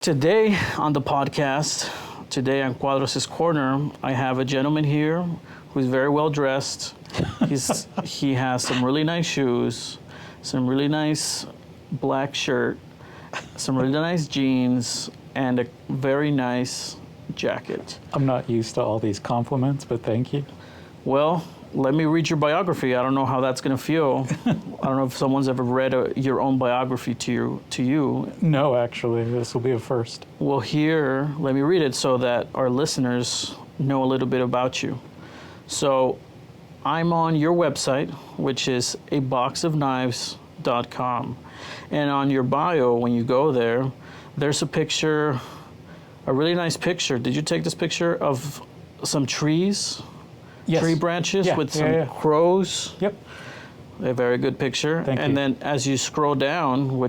Today on the podcast, today on Cuadros Corner, I have a gentleman here who's very well dressed. He has some really nice shoes, some really nice black shirt, some really nice jeans, and a very nice jacket. I'm not used to all these compliments, but thank you. Well, let me read your biography. I don't know how that's going to feel. I don't know if someone's ever read your own biography to you. No, actually, this will be a first. Well, here, let me read it so that our listeners know a little bit about you. So, I'm on your website, which is aboxofknives.com. And on your bio, when you go there, there's a picture, a really nice picture. Did you take this picture of some trees? Yes. Tree branches with some crows. Yep. A very good picture. Thank you. And then as you scroll down,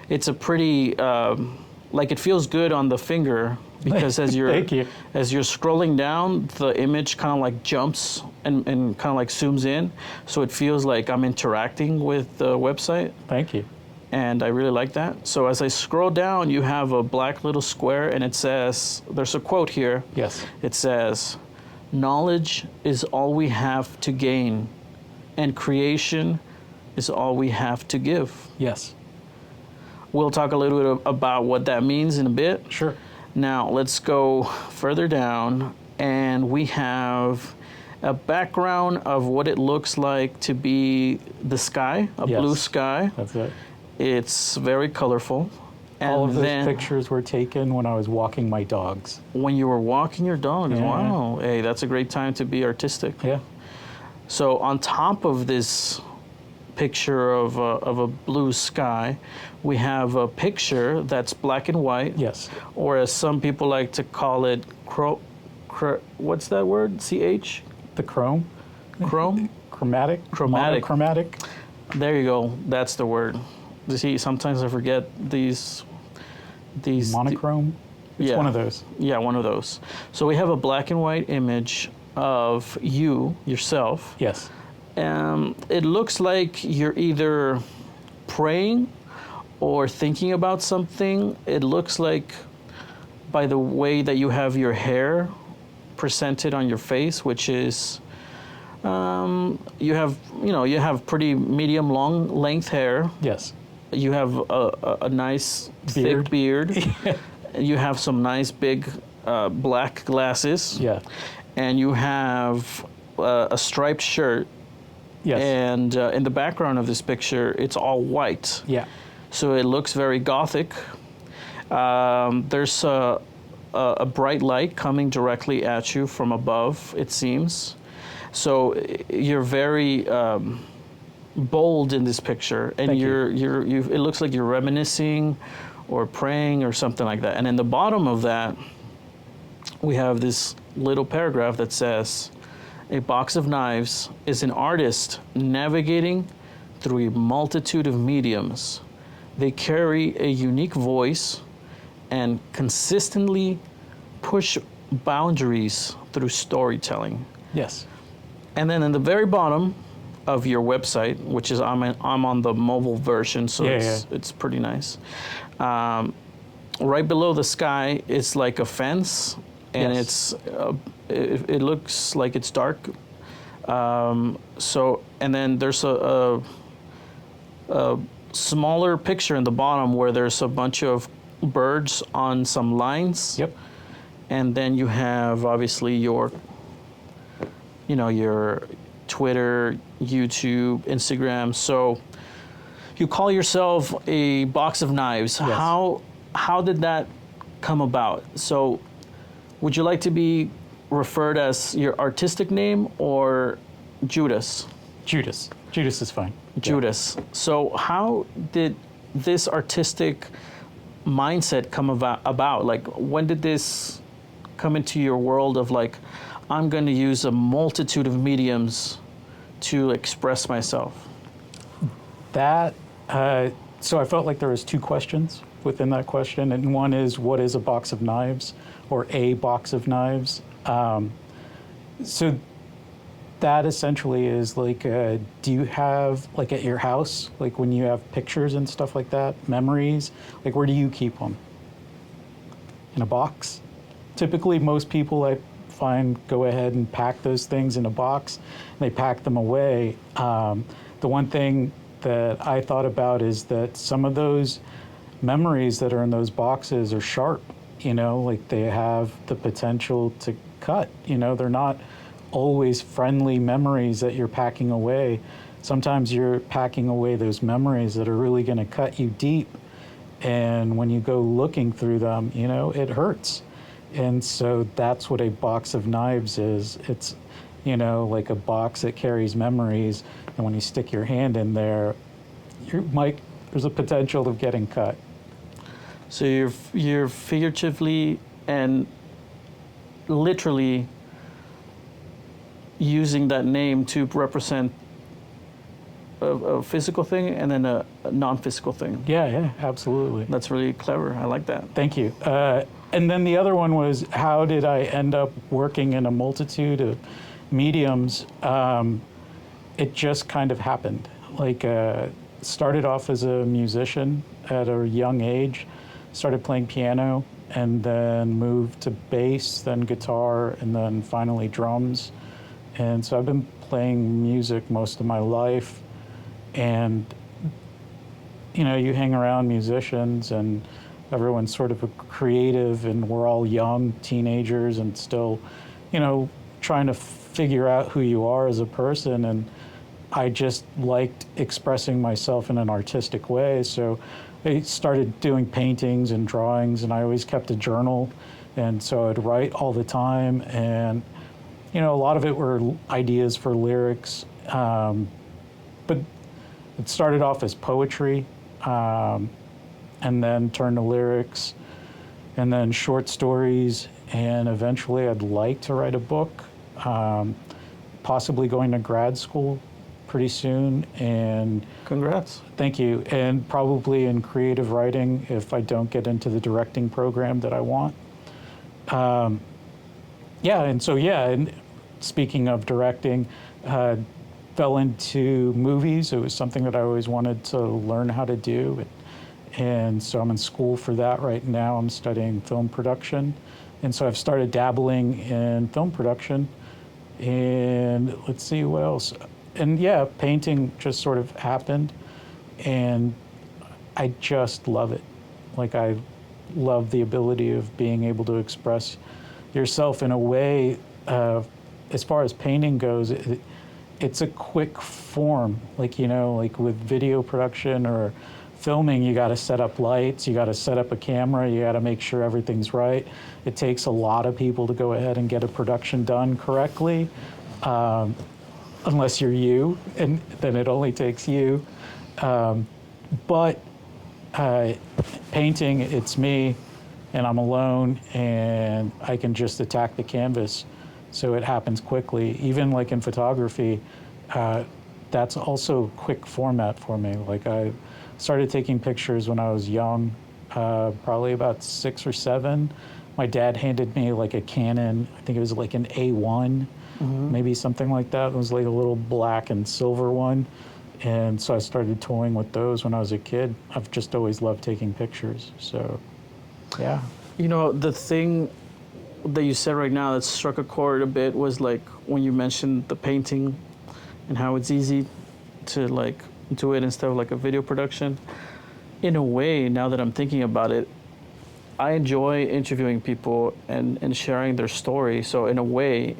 it's a pretty, like it feels good on the finger because as you're Thank you. as you're scrolling down, the image kind of like jumps and kind of like zooms in, so it feels like I'm interacting with the website. Thank you. And I really like that. So as I scroll down, you have a black little square, and it says, there's a quote here. Yes. It says, "Knowledge is all we have to gain, and creation is all we have to give." Yes. We'll talk a little bit about what that means in a bit. Sure. Now, let's go further down, and we have a background of what it looks like to be the sky, a Yes. blue sky. That's it. It's very colorful. And All of those then pictures were taken when I was walking my dogs. when you were walking your dogs, Yeah. wow. Hey, that's a great time to be artistic. Yeah. So on top of this picture of a blue sky, we have a picture that's black and white. Yes. Or as some people like to call it, what's that word? CH? The chrome. Chrome? Chromatic. Chromatic. Monochromatic. There you go. That's the word. You see, sometimes I forget these. Monochrome. It's Yeah. one of those. Yeah, one of those. So we have a black and white image of yourself. Yes. It looks like you're either praying or thinking about something. It looks like by the way that you have your hair presented on your face, which is you have pretty medium long length hair. Yes. You have a nice thick beard. You have some nice big black glasses. Yeah. And you have a striped shirt. Yes. And in the background of this picture, it's all white. Yeah. So it looks very gothic. There's a bright light coming directly at you from above, it seems. So you're very bold in this picture, and Thank it looks like you're reminiscing or praying or something like that. And in the bottom of that, we have this little paragraph that says, "A box of knives is an artist navigating through a multitude of mediums. They carry a unique voice and consistently push boundaries through storytelling." Yes. And then in the very bottom of your website, which is I'm on the mobile version, so it's pretty nice. Right below the sky is like a fence, and Yes. it looks like it's dark. And then there's a smaller picture in the bottom where there's a bunch of birds on some lines. Yep. And then you have obviously your Twitter, YouTube, Instagram. So you call yourself a box of knives. Yes. How did that come about? So would you like to be referred as your artistic name or Judas? Judas. Judas is fine. Judas. So how did this artistic mindset come about? Like, when did this come into your world of like, I'm going to use a multitude of mediums to express myself? That, so I felt like there was two questions within that question, and one is, what is a box of knives, or a box of knives? So that essentially is like, do you have, like at your house, like when you have pictures and stuff like that, memories, like where do you keep them? in a box. Typically, most people I find go ahead and pack those things in a box. And they pack them away. The one thing that I thought about is that some of those memories that are in those boxes are sharp, like they have the potential to cut, they're not always friendly memories that you're packing away. Sometimes you're packing away those memories that are really going to cut you deep. And when you go looking through them, it hurts. And so that's what a box of knives is. It's, like a box that carries memories. And when you stick your hand in there, there's a potential of getting cut. So you're figuratively and literally using that name to represent a physical thing and then a non-physical thing. Yeah, absolutely. That's really clever. I like that. Thank you. And then the other one was, how did I end up working in a multitude of mediums? It just kind of happened. Started off as a musician at a young age, started playing piano, and then moved to bass, then guitar, and then finally drums. And so I've been playing music most of my life. And, you hang around musicians and everyone's sort of a creative, and we're all young teenagers and still, trying to figure out who you are as a person. And I just liked expressing myself in an artistic way. So I started doing paintings and drawings, and I always kept a journal. And so I'd write all the time. And, a lot of it were ideas for lyrics. But it started off as poetry, and then turned to lyrics, and then short stories. And eventually I'd like to write a book, possibly going to grad school pretty soon. And Congrats. thank you. And probably in creative writing if I don't get into the directing program that I want. And speaking of directing, fell into movies. It was something that I always wanted to learn how to do. And so I'm in school for that right now. I'm studying film production. And so I've started dabbling in film production. And let's see what else. And painting just sort of happened. And I just love it. I love the ability of being able to express yourself in a way. As far as painting goes, it's a quick form. With video production or filming, you got to set up lights, you got to set up a camera, you got to make sure everything's right. It takes a lot of people to go ahead and get a production done correctly, unless you're you, and then it only takes you. But painting, it's me, and I'm alone, and I can just attack the canvas. So it happens quickly. Even in photography, that's also quick format for me. I started taking pictures when I was young, probably about 6 or 7. My dad handed me a Canon, I think it was an A1, maybe something like that. It was a little black and silver one. And so I started toying with those when I was a kid. I've just always loved taking pictures, so yeah. The thing that you said right now that struck a chord a bit was when you mentioned the painting and how it's easy to do it instead of a video production. In a way, now that I'm thinking about it, I enjoy interviewing people and sharing their story. So in a way,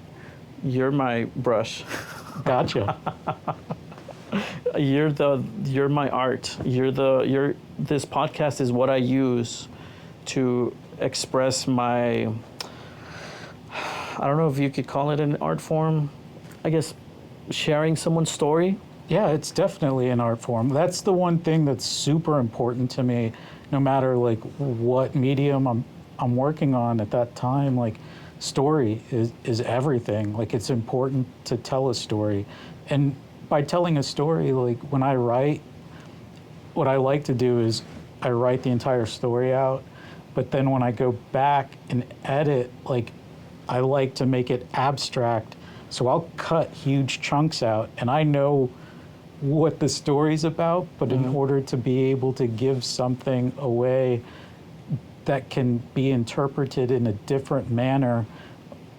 you're my brush. Gotcha. You're my art. This podcast is what I use to express my, I don't know if you could call it an art form, I guess sharing someone's story. Yeah, it's definitely an art form. That's the one thing that's super important to me, no matter what medium I'm working on at that time. Story is everything. It's important to tell a story. And by telling a story, when I write, what I like to do is I write the entire story out, but then when I go back and edit, I like to make it abstract. So I'll cut huge chunks out, and I know what the story's about, but in order to be able to give something away that can be interpreted in a different manner,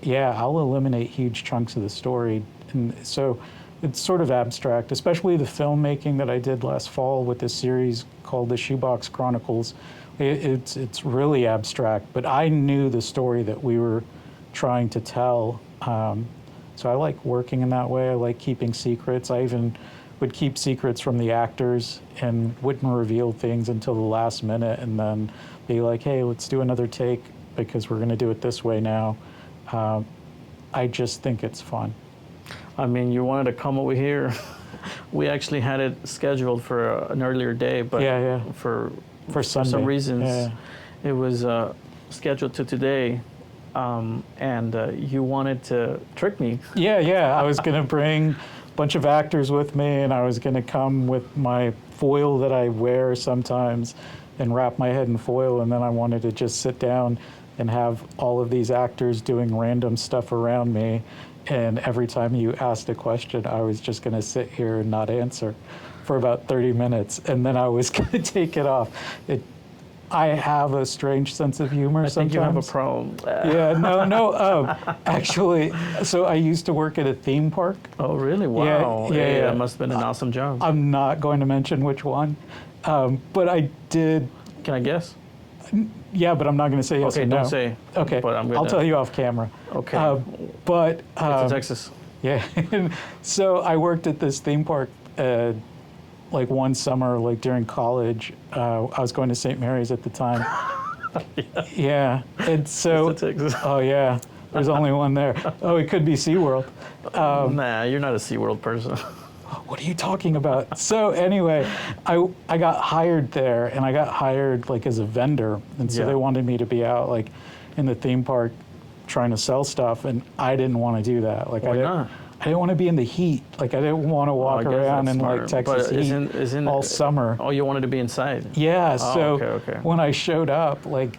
yeah, I'll eliminate huge chunks of the story. And so it's sort of abstract, especially the filmmaking that I did last fall with this series called the Shoebox Chronicles. It's really abstract, but I knew the story that we were trying to tell. So I like working in that way. I like keeping secrets. I even would keep secrets from the actors and wouldn't reveal things until the last minute and then be like, hey, let's do another take because we're going to do it this way now. I just think it's fun. I mean, you wanted to come over here. We actually had it scheduled for an earlier day, but for Sunday. some reasons, it was scheduled to today. And you wanted to trick me. Yeah. I was going to bring a bunch of actors with me, and I was going to come with my foil that I wear sometimes and wrap my head in foil, and then I wanted to just sit down and have all of these actors doing random stuff around me. And every time you asked a question, I was just going to sit here and not answer for about 30 minutes, and then I was going to take it off. I have a strange sense of humor sometimes. I think you have a problem. Yeah, no. Actually, so I used to work at a theme park. Oh, really? Wow. Yeah. That must have been an awesome job. I'm not going to mention which one, but I did. Can I guess? Yeah, but I'm not going to say yes or no. Okay, don't say. Okay, but I'll tell you off camera. Okay. But it's in Texas. Yeah. So I worked at this theme park like one summer, like during college. I was going to St. Mary's at the time. Yeah. And so, Texas. Oh yeah, there's only one there. Oh, it could be SeaWorld. Nah, you're not a SeaWorld person. What are you talking about? So anyway, I got hired there, and I got hired like as a vendor, and so they wanted me to be out like in the theme park trying to sell stuff, and I didn't want to do that. Like Why not? I didn't want to be in the heat. Like I didn't want to walk around in like Texas heat all summer. Oh, you wanted to be inside? Yeah. Oh, so okay. when I showed up, like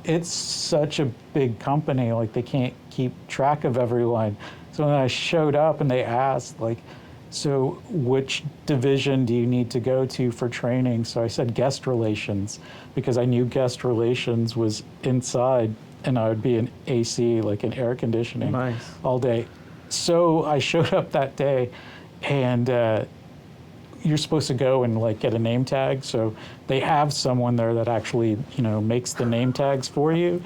it's such a big company, like they can't keep track of everyone. So when I showed up and they asked like, so which division do you need to go to for training? So I said guest relations, because I knew guest relations was inside and I would be in AC, like in air conditioning all day. So I showed up that day, and you're supposed to go and like get a name tag. So they have someone there that actually, makes the name tags for you.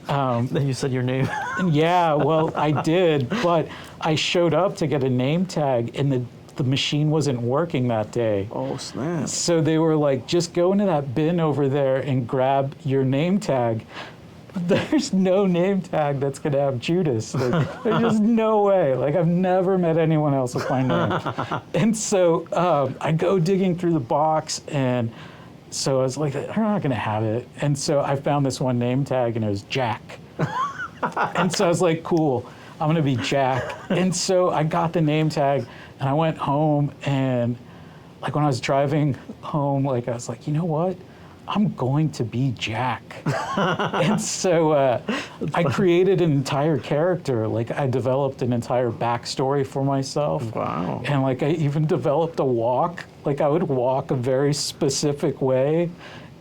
Then you said your name. Yeah, well, I did, but I showed up to get a name tag, and the machine wasn't working that day. Oh, snap. So they were like, just go into that bin over there and grab your name tag. There's no name tag that's going to have Judas. Like, there's just no way. Like, I've never met anyone else with my name. And so I go digging through the box, and so I was like, I'm not going to have it. And so I found this one name tag, and it was Jack. And so I was like, cool, I'm going to be Jack. And so I got the name tag, and I went home, and like when I was driving home, like I was like, you know what? I'm going to be Jack. And so I created an entire character. Like I developed an entire backstory for myself. Wow. And like I even developed a walk. Like I would walk a very specific way,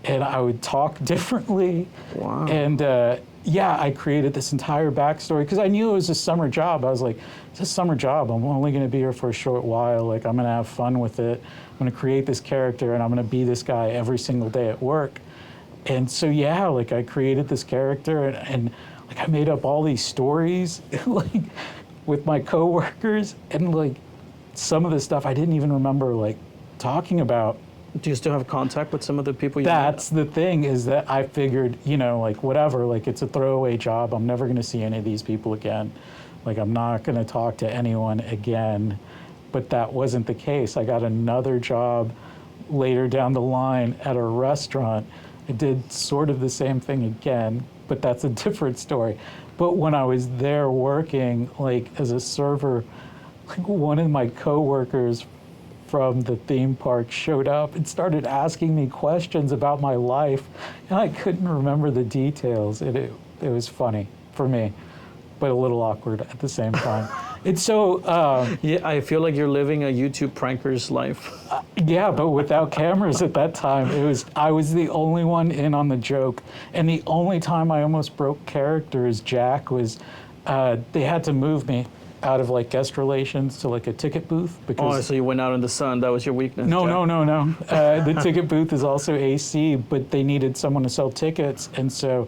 and I would talk differently. Wow. And I created this entire backstory because I knew it was a summer job. I was like, it's a summer job. I'm only going to be here for a short while. Like I'm going to have fun with it. I'm going to create this character, and I'm going to be this guy every single day at work. And so, like I created this character, and like I made up all these stories like with my coworkers, and like some of the stuff I didn't even remember like talking about. Do you still have contact with some of the people you That's the thing, is that I figured, like whatever, like it's a throwaway job. I'm never going to see any of these people again. Like I'm not going to talk to anyone again. But that wasn't the case. I got another job later down the line at a restaurant. I did sort of the same thing again, but that's a different story. But when I was there working, like as a server, like one of my coworkers from the theme park showed up and started asking me questions about my life, and I couldn't remember the details. It was funny for me, but a little awkward at the same time. It's so, Yeah, I feel like you're living a YouTube pranker's life. yeah, but without cameras at that time, I was the only one in on the joke. And the only time I almost broke character as Jack was they had to move me out of like guest relations to like a ticket booth because Oh, so you went out in the sun. That was your weakness. no, Jack. no, no, no. The ticket booth is also AC, but they needed someone to sell tickets. And so,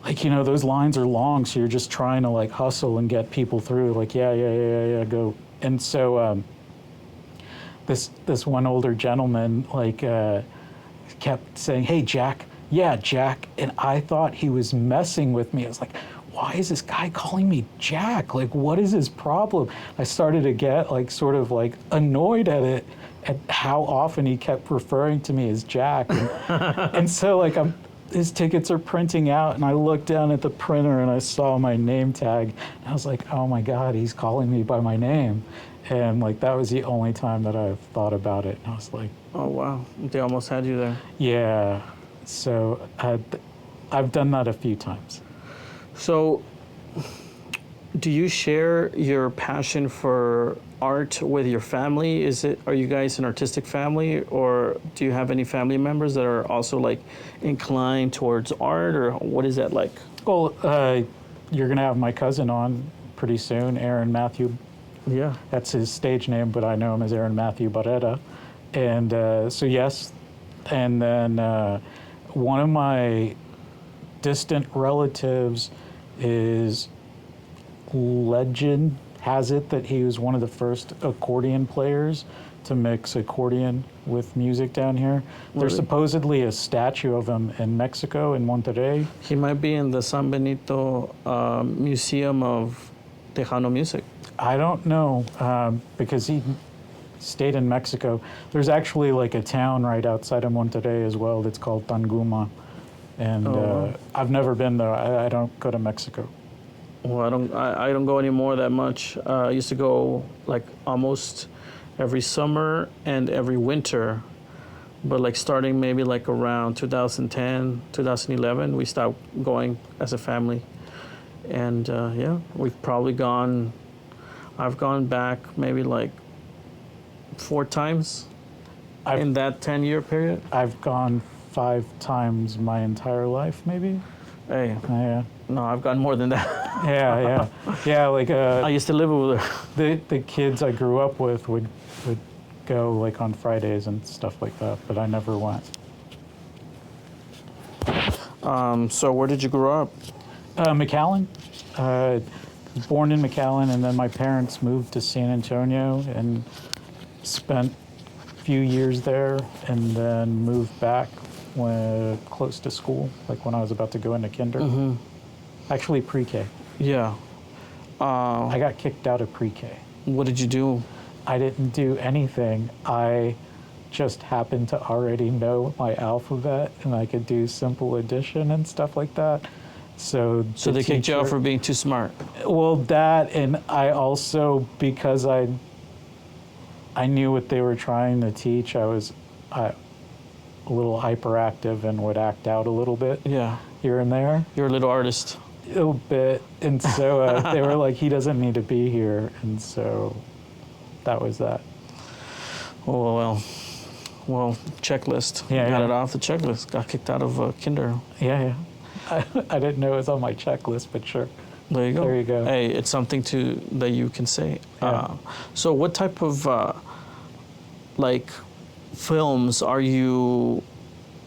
like, you know, those lines are long, so you're just trying to, like, hustle and get people through. Like, yeah, go. And so this one older gentleman, like, kept saying, hey, Jack. Yeah, Jack. And I thought he was messing with me. I was like, why is this guy calling me Jack? Like, what is his problem? I started to get like sort of like annoyed at it, at how often he kept referring to me as Jack. And so like his tickets are printing out and I looked down at the printer and I saw my name tag. And I was like, oh my God, he's calling me by my name. And like that was the only time that I've thought about it. And I was like, Oh, wow. They almost had you there. yeah. So I've done that a few times. So, do you share your passion for art with your family? Are you guys an artistic family, or do you have any family members that are also like inclined towards art, or what is that like? Well, you're going to have my cousin on pretty soon, Aaron Matthew. Yeah. That's his stage name, but I know him as Aaron Matthew Barrera. And so, yes. And then one of my distant relatives is legend has it that he was one of the first accordion players to mix accordion with music down here. There's Really? supposedly a statue of him in Mexico, in Monterrey. He might be in the San Benito Museum of Tejano Music. I don't know because he stayed in Mexico. There's actually like a town right outside of Monterrey as well that's called Tanguma. And wow. I've never been there. I don't go to Mexico. Well, I don't go anymore that much. I used to go like almost every summer and every winter, but like starting maybe like around 2010, 2011, we stopped going as a family. And yeah, I've gone back maybe like 4 times in that 10-year period. I've gone 5 times my entire life, maybe. Hey, Yeah, no, I've gone more than that. yeah. Like I used to live over there. the kids I grew up with would go like on Fridays and stuff like that, but I never went. So where did you grow up? McAllen. Was born in McAllen, and then my parents moved to San Antonio and spent a few years there, and then moved back when close to school, like when I was about to go into kinder. Mm-hmm. Actually, pre-K. Yeah. I got kicked out of pre-K. What did you do? I didn't do anything. I just happened to already know my alphabet, and I could do simple addition and stuff like that. So They kicked you out for being too smart. Well, that, and I also, because I knew what they were trying to teach, I was a little hyperactive and would act out a little bit Yeah. here and there. You're a little artist. A little bit. And so they were like, he doesn't need to be here. And so that was that. Oh, well, checklist. Yeah, Got yeah. it off the checklist. Got kicked out of kinder. Yeah. I didn't know it was on my checklist, but sure. There you go. There you go. Hey, it's something that you can say. Yeah. So what type of like films are you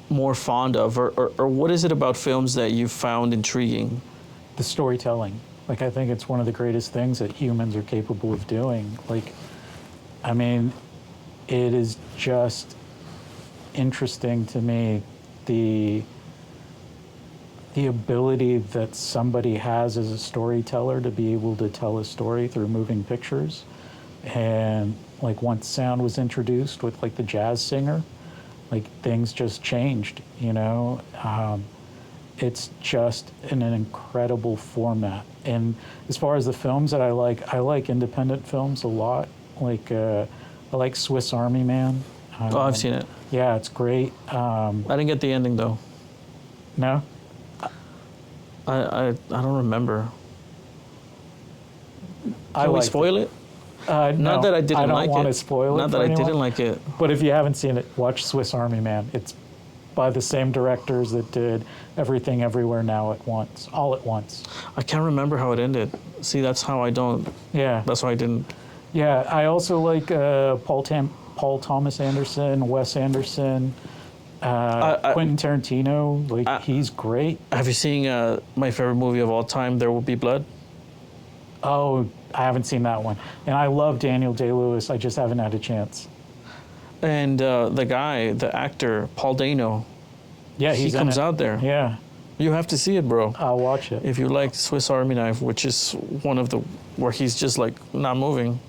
more fond of, or what is it about films that you found intriguing? The storytelling. Like, I think it's one of the greatest things that humans are capable of doing. Like, I mean, it is just interesting to me, the ability that somebody has as a storyteller to be able to tell a story through moving pictures. And like once sound was introduced with like the jazz singer, like things just changed, you know? It's just an incredible format. And as far as the films that I like independent films a lot. Like, I like Swiss Army Man. Oh, I've seen it. Yeah, it's great. I didn't get the ending though. No? I don't remember. Can we liked spoil it? No, Not that I didn't I don't like want it. to spoil it Not for that I anyone. didn't like it. But if you haven't seen it, watch Swiss Army Man. It's by the same directors that did Everything Everywhere Now at Once, all at once. I can't remember how it ended. See, that's how I don't. Yeah. That's why I didn't. Yeah, I also like Paul Thomas Anderson, Wes Anderson, Quentin Tarantino. Like, he's great. Have you seen my favorite movie of all time, There Will Be Blood? Oh, I haven't seen that one. And I love Daniel Day-Lewis. I just haven't had a chance. And the actor, Paul Dano, Yeah, he he's in comes it. out there. Yeah, You have to see it, bro. I'll watch it. If you like Swiss Army Knife, which is one of the where he's just like not moving.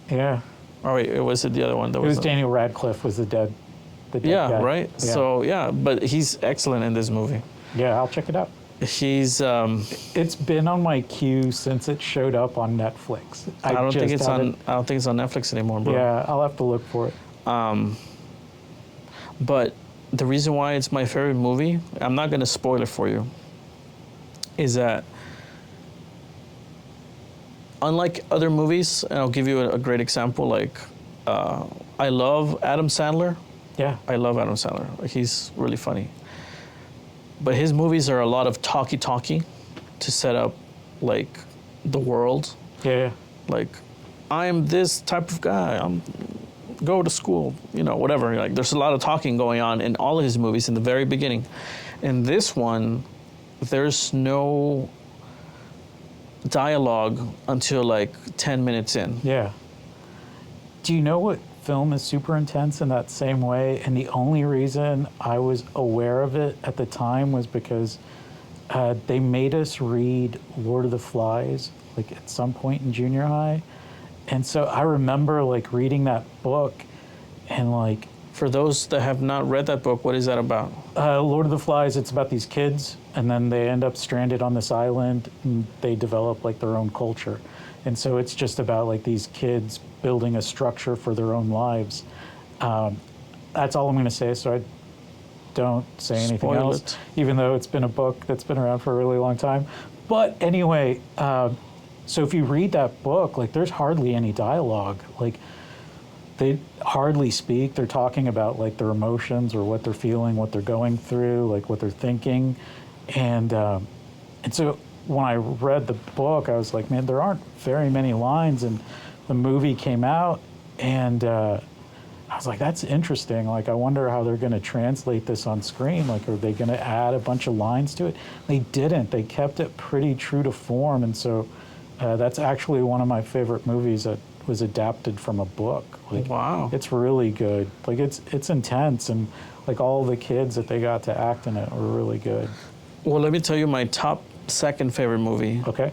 Yeah. Oh wait, it was the other one that It was Daniel Radcliffe was the dead Yeah, guy. right. Yeah. So yeah, but he's excellent in this movie. Yeah, I'll check it out. He's It's been on my queue since it showed up on Netflix. I don't think it's on Netflix anymore, bro. Yeah, I'll have to look for it. But the reason why it's my favorite movie, I'm not gonna spoil it for you, is that unlike other movies, and I'll give you a great example. Like, I love Adam Sandler. Yeah. I love Adam Sandler. Like, he's really funny. But his movies are a lot of talky to set up like the world. Yeah. Like, I'm this type of guy. I'm go to school, whatever. Like, there's a lot of talking going on in all of his movies in the very beginning. In this one, there's no dialogue until like 10 minutes in. Yeah. Do you know what film is super intense in that same way? And the only reason I was aware of it at the time was because they made us read Lord of the Flies, like at some point in junior high. And so I remember like reading that book and like... For those that have not read that book, what is that about? Lord of the Flies, it's about these kids and then they end up stranded on this island and they develop like their own culture. And so it's just about like these kids building a structure for their own lives. That's all I'm going to say, so I don't say anything Spoil else, it. even though it's been a book that's been around for a really long time. But anyway, so if you read that book, like there's hardly any dialogue. Like they hardly speak. They're talking about like their emotions or what they're feeling, what they're going through, like what they're thinking. And so when I read the book, I was like, man, there aren't very many lines. And the movie came out and I was like, that's interesting. Like, I wonder how they're going to translate this on screen. Like, are they going to add a bunch of lines to it? They didn't. They kept it pretty true to form. And so that's actually one of my favorite movies that was adapted from a book. Like, Wow. It's really good. Like, it's intense. And, like, all the kids that they got to act in it were really good. Well, let me tell you my top second favorite movie. Okay.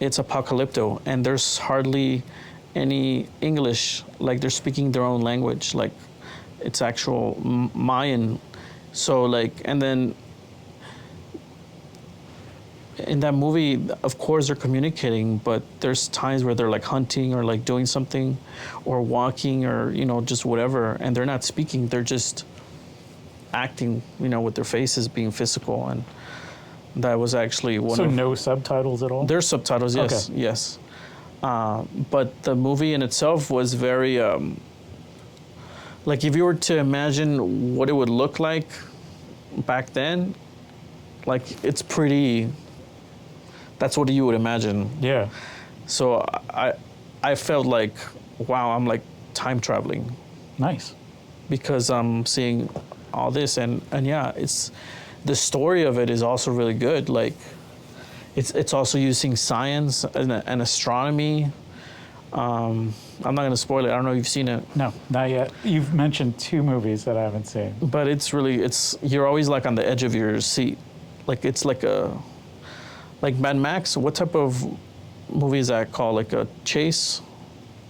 It's Apocalypto, and there's hardly any English. Like, they're speaking their own language. Like, it's actual Mayan. So, like, and then in that movie, of course, they're communicating, but there's times where they're like hunting or like doing something or walking or, just whatever, and they're not speaking. They're just acting, with their faces being physical. And that was actually one So of... no subtitles at all? There's subtitles, yes, Okay. yes. But the movie in itself was very, like if you were to imagine what it would look like back then, like it's pretty, that's what you would imagine. Yeah. So I felt like, wow, I'm like time traveling Nice. because I'm seeing all this and yeah, the story of it is also really good. Like, it's also using science and astronomy. I'm not gonna spoil it. I don't know if you've seen it. No, not yet. You've mentioned 2 movies that I haven't seen. But you're always like on the edge of your seat. Like it's like Mad Max. What type of movie is that called? Like a chase?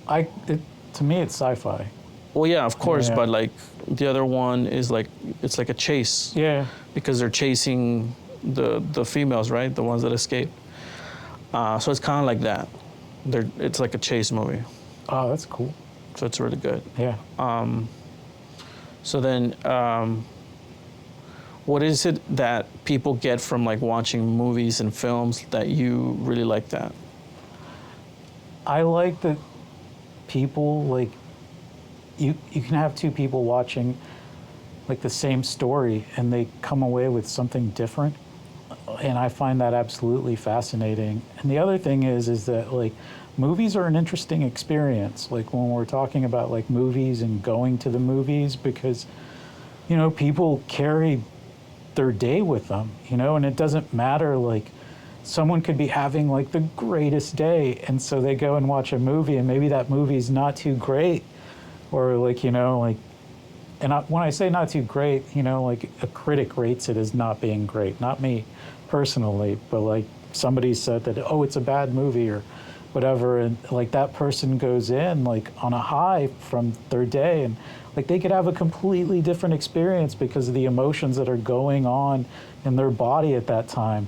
To me, it's sci-fi. Well, yeah, of course. Yeah. But like the other one is like it's like a chase. Yeah. Because they're chasing the females, right? The ones that escape. So it's kind of like that. It's like a chase movie. Oh, that's cool. So it's really good. Yeah. So then, what is it that people get from like watching movies and films that you really like that? I like that people like you can have two people watching like the same story and they come away with something different, and I find that absolutely fascinating. And the other thing is that like movies are an interesting experience, like when we're talking about like movies and going to the movies, because people carry their day with them, and it doesn't matter, like someone could be having like the greatest day, and so they go and watch a movie and maybe that movie's not too great, or like when I say not too great, like a critic rates it as not being great, not me personally, but like somebody said that, oh, it's a bad movie or whatever, and like that person goes in like on a high from their day, and like they could have a completely different experience because of the emotions that are going on in their body at that time.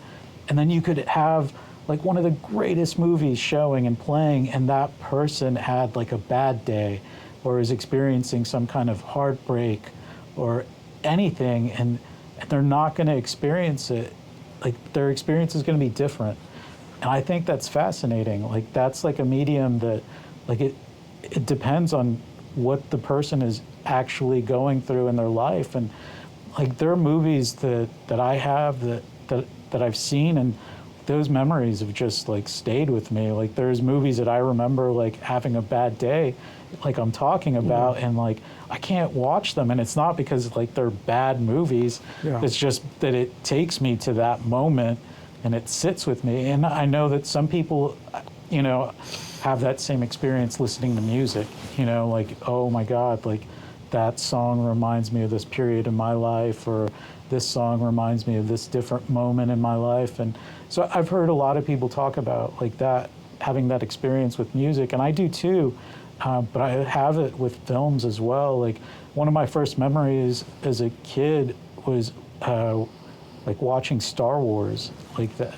And then you could have like one of the greatest movies showing and playing, and that person had like a bad day or is experiencing some kind of heartbreak or anything, and they're not going to experience it. Like their experience is going to be different. And I think that's fascinating. Like that's like a medium that like it depends on what the person is actually going through in their life. And like there are movies that I have that I've seen, and those memories have just like stayed with me. Like there's movies that I remember like having a bad day, like I'm talking about, and like I can't watch them, and it's not because like they're bad movies. Yeah. It's just that it takes me to that moment and it sits with me. And I know that some people, have that same experience listening to music, like, oh my God, like that song reminds me of this period in my life, or this song reminds me of this different moment in my life. And so I've heard a lot of people talk about like that, having that experience with music, and I do too. But I have it with films as well. Like one of my first memories as a kid was like watching Star Wars, like that.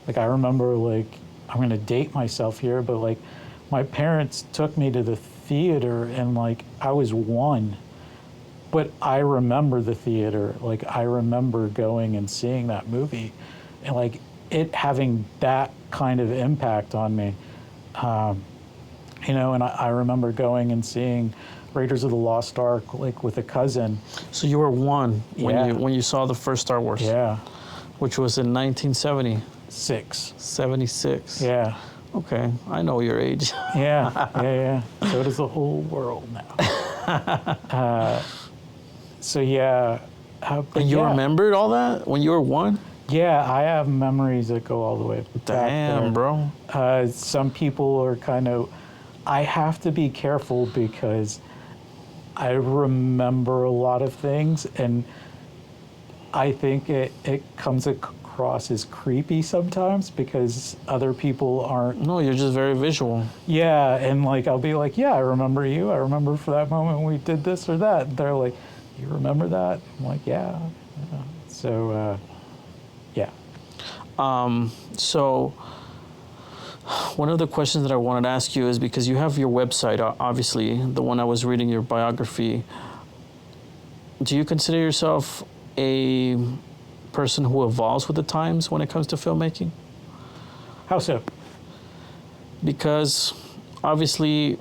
Like I remember, like I'm going to date myself here, but like my parents took me to the theater, and like I was 1, but I remember the theater. Like I remember going and seeing that movie, and like it having that kind of impact on me. And I remember going and seeing Raiders of the Lost Ark like with a cousin. So you were 1 when you saw the first Star Wars. Yeah. Which was in 1970. 76. Yeah. Okay, I know your age. Yeah. So does the whole world now. So yeah. And you remembered all that when you were 1? Yeah, I have memories that go all the way back Damn, there. bro. Some people are kind of, I have to be careful because I remember a lot of things, and I think it comes across as creepy sometimes because other people aren't. No, you're just very visual. Yeah, and like I'll be like, yeah, I remember you. I remember for that moment we did this or that. And they're like, you remember that? I'm like, yeah. So, yeah. So one of the questions that I wanted to ask you is, because you have your website, obviously, the one I was reading, your biography. Do you consider yourself a person who evolves with the times when it comes to filmmaking? How so? Because obviously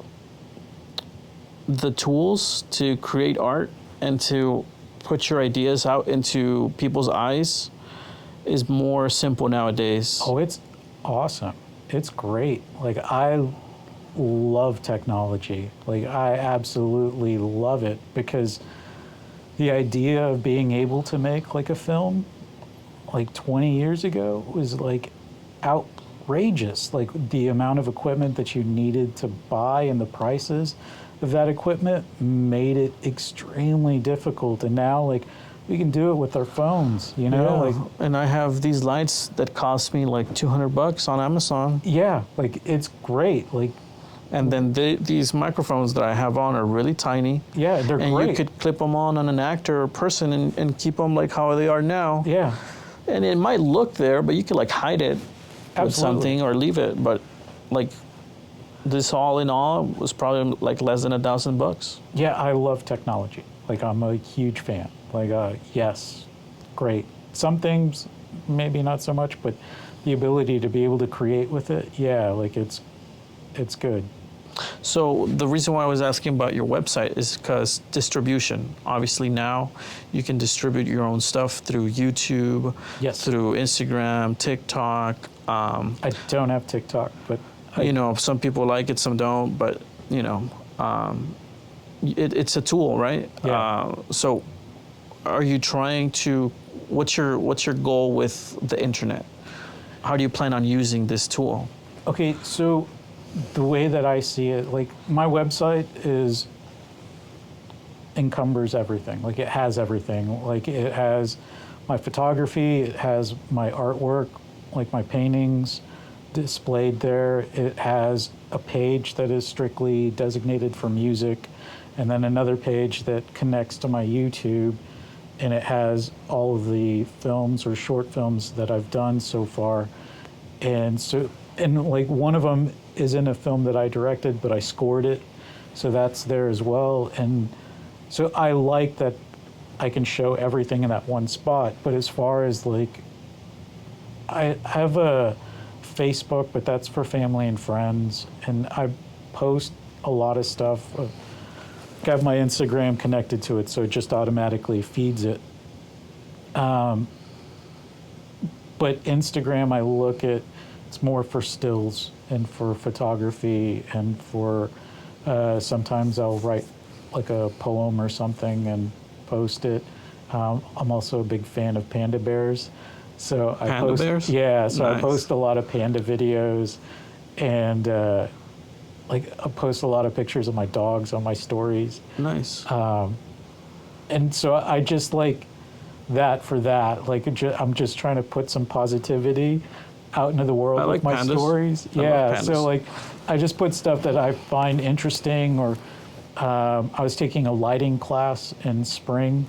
the tools to create art and to put your ideas out into people's eyes is more simple nowadays. Oh, it's awesome. It's great. Like I love technology. Like I absolutely love it, because the idea of being able to make like a film like 20 years ago was like outrageous. Like the amount of equipment that you needed to buy and the prices of that equipment made it extremely difficult. And now like we can do it with our phones, like. And I have these lights that cost me like $200 on Amazon. Yeah, like it's great. Like, and then these microphones that I have on are really tiny. Yeah, they're and great. You could clip them on an actor or person and keep them like how they are now. Yeah. And it might look there, but you could like hide it with something or leave it. But like this all in all was probably like less than $1,000. Yeah, I love technology. Like I'm a huge fan. Like, yes, great. Some things, maybe not so much, but the ability to be able to create with it, yeah, like it's it's good. So the reason why I was asking about your website is because distribution. Obviously now you can distribute your own stuff through YouTube, Yes. through Instagram, TikTok. I don't have TikTok, but You know, some people like it, some don't. But you know, it's a tool, right? Yeah. So, are you trying to? What's your goal with the internet? How do you plan on using this tool? okay, so the way that I see it, like my website encumbers everything. Like it has everything. Like it has my photography, it has my artwork, like my paintings displayed there. It has a page that is strictly designated for music, and then another page that connects to my YouTube, and it has all of the films or short films that I've done so far. And like one of them is in a film that I directed, but I scored it, so that's there as well. And so I like that I can show everything in that one spot. But as far as like, I have a Facebook, but that's for family and friends, and I post a lot of stuff. I have my Instagram connected to it, so it just automatically feeds it. But Instagram, I look at, it's more for stills and for photography, and for sometimes I'll write like a poem or something and post it. I'm also a big fan of panda bears, so Panda bears? Yeah, so Nice. I post a lot of panda videos, and like I post a lot of pictures of my dogs on my stories. Nice. And so I just like that for that. Like I'm just trying to put some positivity out into the world I with like my pandas. stories. I love Yeah, pandas. so like I just put stuff that I find interesting. Or I was taking a lighting class in spring,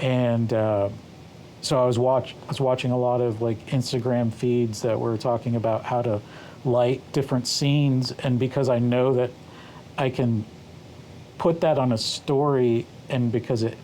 and so I was watching a lot of like Instagram feeds that were talking about how to light different scenes, and because I know that I can put that on a story, and because it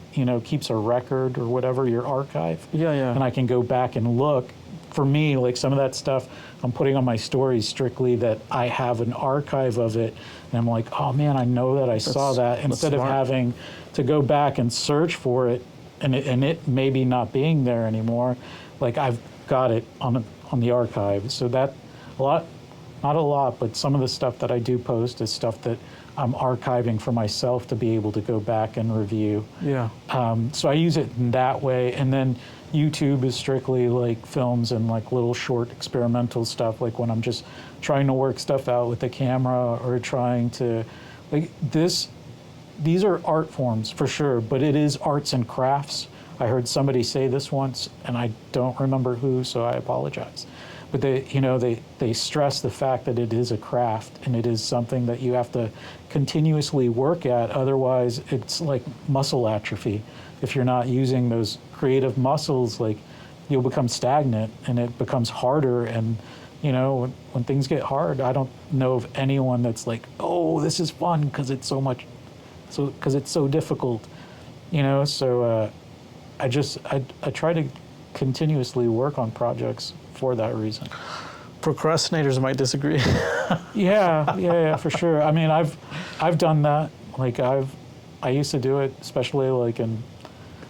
keeps a record or whatever, your archive. Yeah, yeah. And I can go back and look. For me, like some of that stuff I'm putting on my stories strictly that I have an archive of it, and I'm like, oh man, I know that I saw that, that's instead of smart. having to go back and search for it, and it maybe not being there anymore. Like I've got it on the archive. So that not a lot, but some of the stuff that I do post is stuff that I'm archiving for myself to be able to go back and review. Yeah. So I use it in that way. And then YouTube is strictly like films and like little short experimental stuff, like when I'm just trying to work stuff out with the camera, or trying to, like these are art forms for sure, but it is arts and crafts. I heard somebody say this once, and I don't remember who, so I apologize. But they stress the fact that it is a craft, and it is something that you have to continuously work at. Otherwise, it's like muscle atrophy. If you're not using those creative muscles, like you'll become stagnant, and it becomes harder. And when things get hard, I don't know of anyone that's like, oh, this is fun because it's because it's so difficult. So I try to continuously work on projects for that reason. Procrastinators might disagree. Yeah, for sure. I mean, I've done that. Like I used to do it, especially like in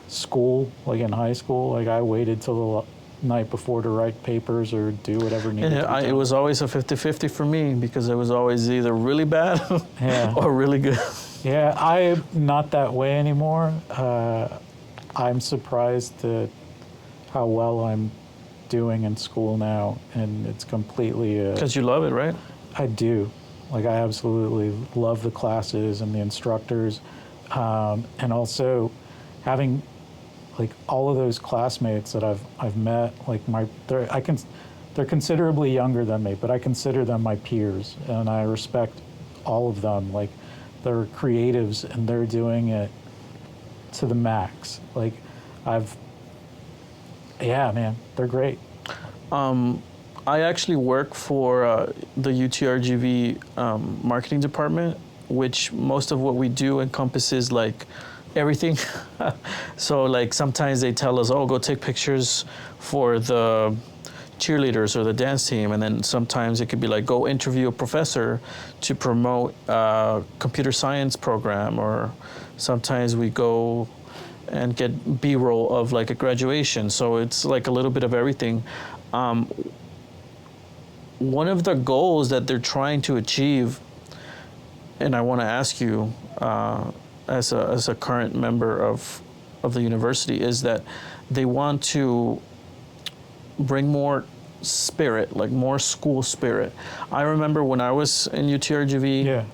school, like in high school. Like I waited till the night before to write papers or do whatever needed to be done. It was always a 50-50 for me, because it was always either really bad Yeah. or really good. Yeah, I'm not that way anymore. I'm surprised at how well I'm doing in school now, and it's completely Because you love it, right? I do. Like I absolutely love the classes and the instructors, and also having like all of those classmates that I've met. Like they're considerably younger than me, but I consider them my peers, and I respect all of them. Like they're creatives, and they're doing it to the max. Like yeah, man, they're great. I actually work for the UTRGV marketing department, which most of what we do encompasses like everything. So like sometimes they tell us, oh, go take pictures for the cheerleaders or the dance team, and then sometimes it could be like go interview a professor to promote a computer science program, or sometimes we go and get B-roll of like a graduation. So it's like a little bit of everything. One of the goals that they're trying to achieve, and I want to ask you as a current member of the university, is that they want to bring more spirit, like more school spirit. I remember when I was in UTRGV, Yeah.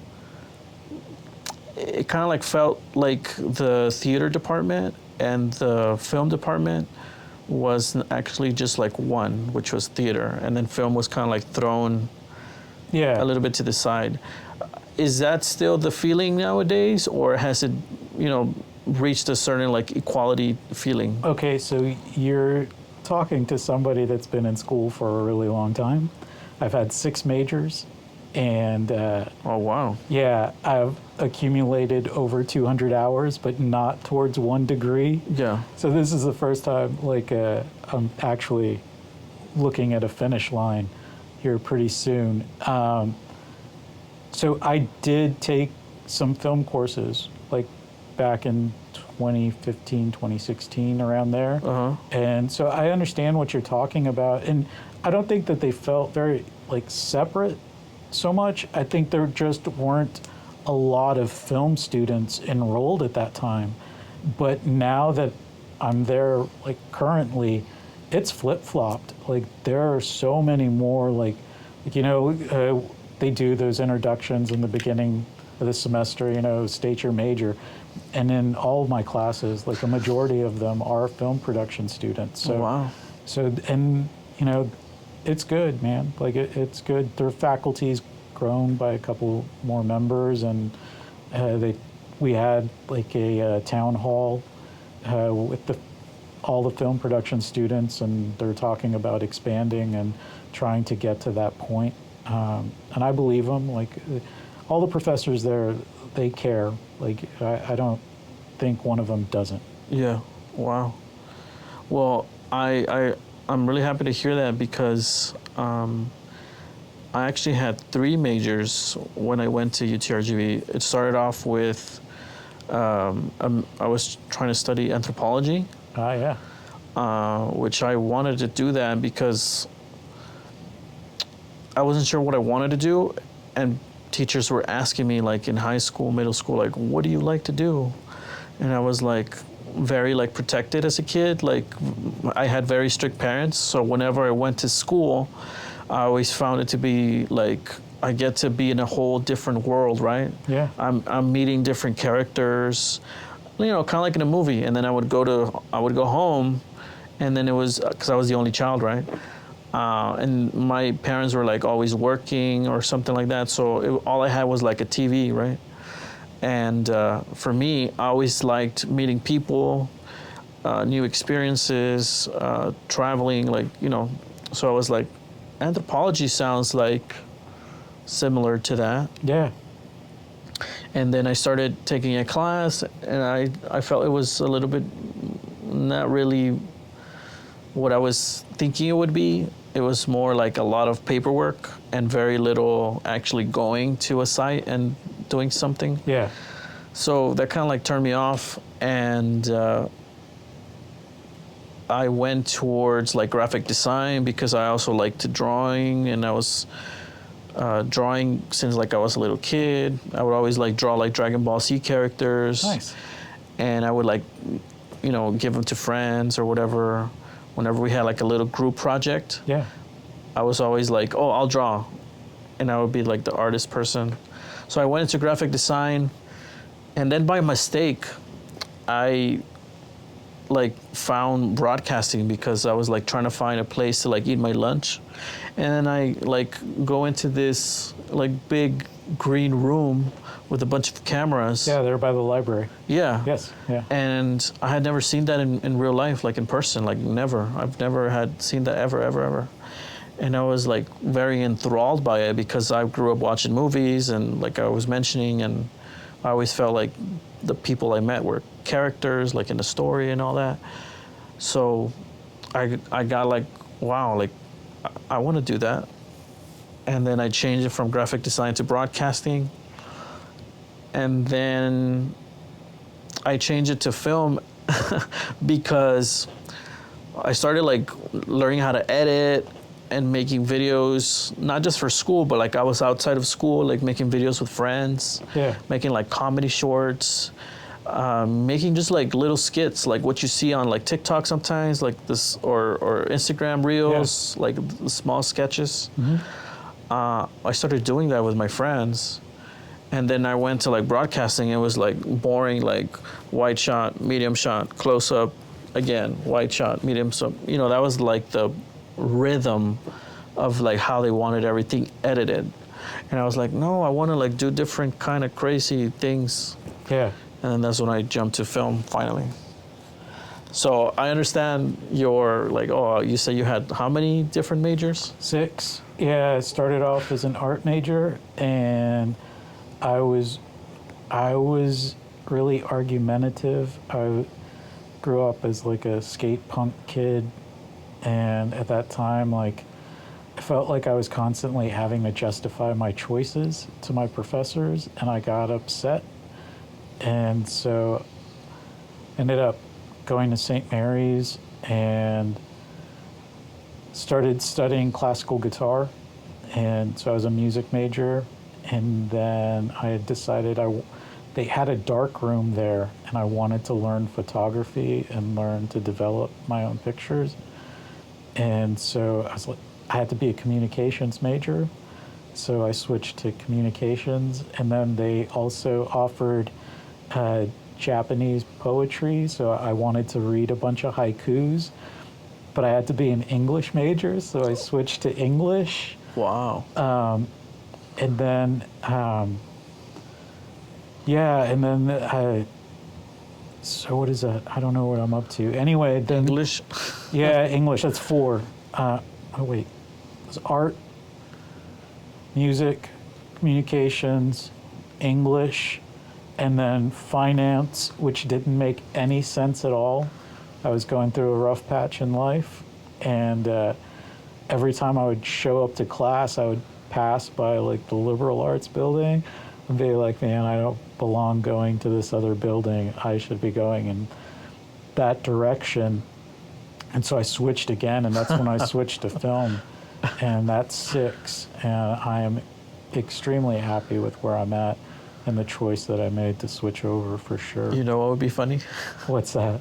it kind of like felt like the theater department and the film department was actually just like one, which was theater, and then film was kind of like thrown Yeah. a little bit to the side. Is that still the feeling nowadays, or has it, reached a certain like equality feeling? Okay, so you're talking to somebody that's been in school for a really long time. I've had 6 majors, and Oh wow. yeah, I've accumulated over 200 hours, but not towards 1 degree. Yeah. So this is the first time, like, I'm actually looking at a finish line here pretty soon. So I did take some film courses, like back in 2015, 2016, around there. And so I understand what you're talking about. And I don't think that they felt very, like, separate so much. I think there just weren't a lot of film students enrolled at that time. But now that I'm there, like, currently, it's flip-flopped. Like, there are so many more, like, they do those introductions in the beginning of the semester, state your major. And in all of my classes, like a majority of them are film production students. So, Wow. So, and, it's good, man. Like, it's good. Their faculty's grown by a couple more members, and we had like a town hall with all the film production students, and they're talking about expanding and trying to get to that point. And I believe them. Like, all the professors there, they care. Like, I don't think one of them doesn't. Yeah. Wow. Well, I'm really happy to hear that, because I actually had 3 majors when I went to UTRGV. It started off with I was trying to study anthropology, Yeah. which I wanted to do that because I wasn't sure what I wanted to do, and teachers were asking me, like, in high school, middle school, like, what do you like to do? And I was like very like protected as a kid. Like, I had very strict parents, so whenever I went to school, I always found it to be like I get to be in a whole different world, right? Yeah. I'm meeting different characters, kind of like in a movie. And then I would go home, and then it was because I was the only child, right? And my parents were like always working or something like that. So all I had was like a TV, right? And for me, I always liked meeting people, new experiences, traveling, like, so I was like, anthropology sounds like similar to that. Yeah. And then I started taking a class, and I felt it was a little bit not really what I was thinking it would be. It was more like a lot of paperwork and very little actually going to a site and doing something. Yeah. So that kind of like turned me off, and I went towards like graphic design because I also liked drawing, and I was drawing since like I was a little kid. I would always like draw like Dragon Ball Z characters. Nice. And I would like, give them to friends or whatever. Whenever we had like a little group project, Yeah. I was always like, oh, I'll draw. And I would be like the artist person. So I went into graphic design, and then by mistake, I like found broadcasting because I was like trying to find a place to like eat my lunch. And then I like go into this like big green room with a bunch of cameras. Yeah, they're by the library. Yeah. Yes. Yeah. And I had never seen that in real life, like in person, like never. I've never had seen that ever. And I was like very enthralled by it because I grew up watching movies, and like I was mentioning, and I always felt like the people I met were characters, like in the story and all that. So I got like, wow, like I want to do that. And then I changed it from graphic design to broadcasting. And then I changed it to film because I started like learning how to edit and making videos, not just for school, but like I was outside of school, like making videos with friends, making like comedy shorts, making just like little skits, like what you see on like TikTok sometimes, like this, or Instagram reels, like the small sketches. I started doing that with my friends. And then I went to like broadcasting. It was like boring, like wide shot, medium shot, close up, again, wide shot, medium shot. You know, that was like the rhythm of like how they wanted everything edited. And I was like, no, I want to like do different kind of crazy things. Yeah. And then that's when I jumped to film finally. So I understand your like, oh, you said you had how many different majors? 6. Yeah, I started off as an art major, and I was really argumentative. I grew up as like a skate punk kid, and at that time, like, I felt like I was constantly having to justify my choices to my professors, and I got upset. And so ended up going to St. Mary's and started studying classical guitar. And so I was a music major, and then I had decided they had a dark room there, and I wanted to learn photography and learn to develop my own pictures. And so I had to be a communications major, so I switched to communications. And then they also offered Japanese poetry, so I wanted to read a bunch of haikus, but I had to be an English major, so I switched to English. Wow. And then, so what is that? I don't know what I'm up to. Anyway, then English? Yeah, English, that's 4. It was art, music, communications, English, and then finance, which didn't make any sense at all. I was going through a rough patch in life, and every time I would show up to class, I would pass by like the liberal arts building and be like, man, I don't belong going to this other building. I should be going in that direction. And so I switched again, and that's when I switched to film, and that's 6. And I am extremely happy with where I'm at and the choice that I made to switch over, for sure. You know what would be funny? What's that?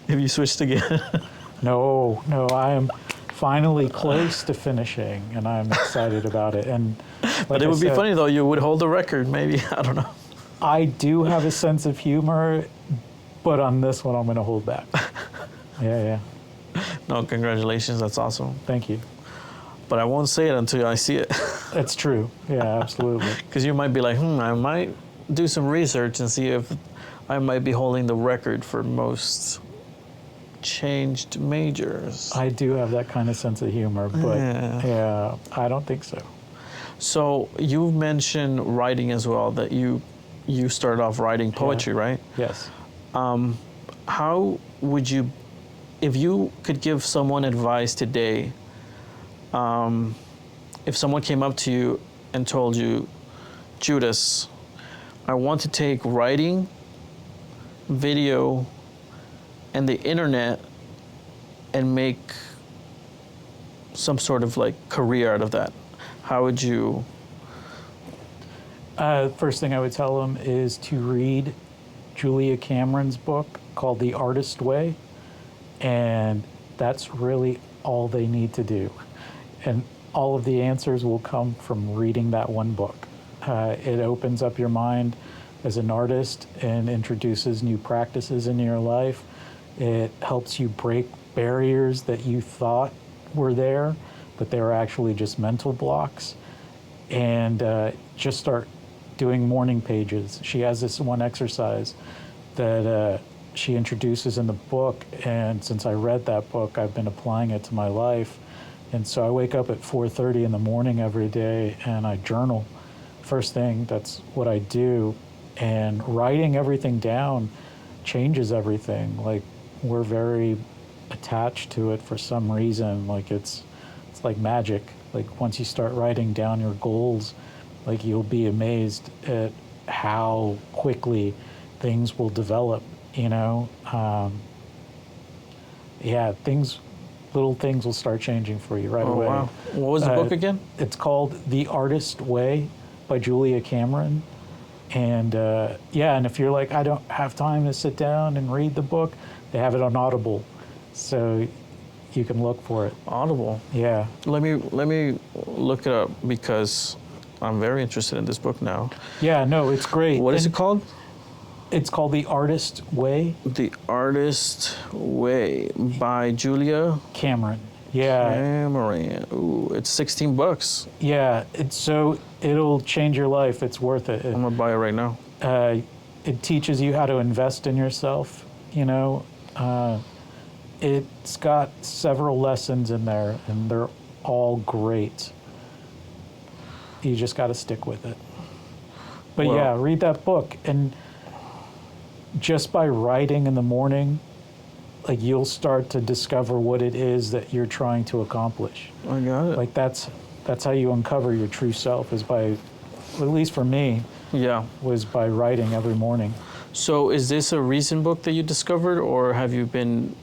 If you switched again. No, I am finally close to finishing, and I'm excited about it. And But it would be funny though, you would hold the record, maybe, I don't know. I do have a sense of humor, but on this one, I'm going to hold back. Yeah. No, congratulations, that's awesome. Thank you. But I won't say it until I see it. That's true. Yeah, absolutely. Because you might be like, I might do some research and see if I might be holding the record for most changed majors. I do have that kind of sense of humor, but yeah, I don't think so. So you mentioned writing as well, that you started off writing poetry, right? Yes. How would you, if you could give someone advice today, if someone came up to you and told you, Judas, I want to take writing, video, and the internet and make some sort of like career out of that, how would you? First thing I would tell them is to read Julia Cameron's book called The Artist Way, and that's really all they need to do. And all of the answers will come from reading that one book. It opens up your mind as an artist and introduces new practices into your life. It helps you break barriers that you thought were there, but they were actually just mental blocks. And just start doing morning pages. She has this one exercise that she introduces in the book, and since I read that book, I've been applying it to my life. And so I wake up at 4:30 in the morning every day and I journal. First thing, that's what I do. And writing everything down changes everything. Like, we're very attached to it for some reason. Like, it's it's like magic. Like once you start writing down your goals, like you'll be amazed at how quickly things will develop, you know? Yeah, little things will start changing for you right away. Wow. What was the book again? It's called The Artist Way by Julia Cameron. And yeah, and if you're like, I don't have time to sit down and read the book, they have it on Audible. So you can look for it. Audible. Yeah. Let me look it up because I'm very interested in this book now. Yeah, no, it's great. What is it called? It's called The Artist Way. The Artist Way by Julia Cameron. Yeah. Cameron. Ooh, it's $16. Yeah. It'll change your life. It's worth it. I'm gonna buy it right now. It teaches you how to invest in yourself, you know. It's got several lessons in there, and they're all great. You just got to stick with it. But Well, yeah, read that book, and just by writing in the morning, like you'll start to discover what it is that you're trying to accomplish. I got it. Like that's how you uncover your true self, is by, at least for me, Yeah. was by writing every morning. So is this a recent book that you discovered, or have you been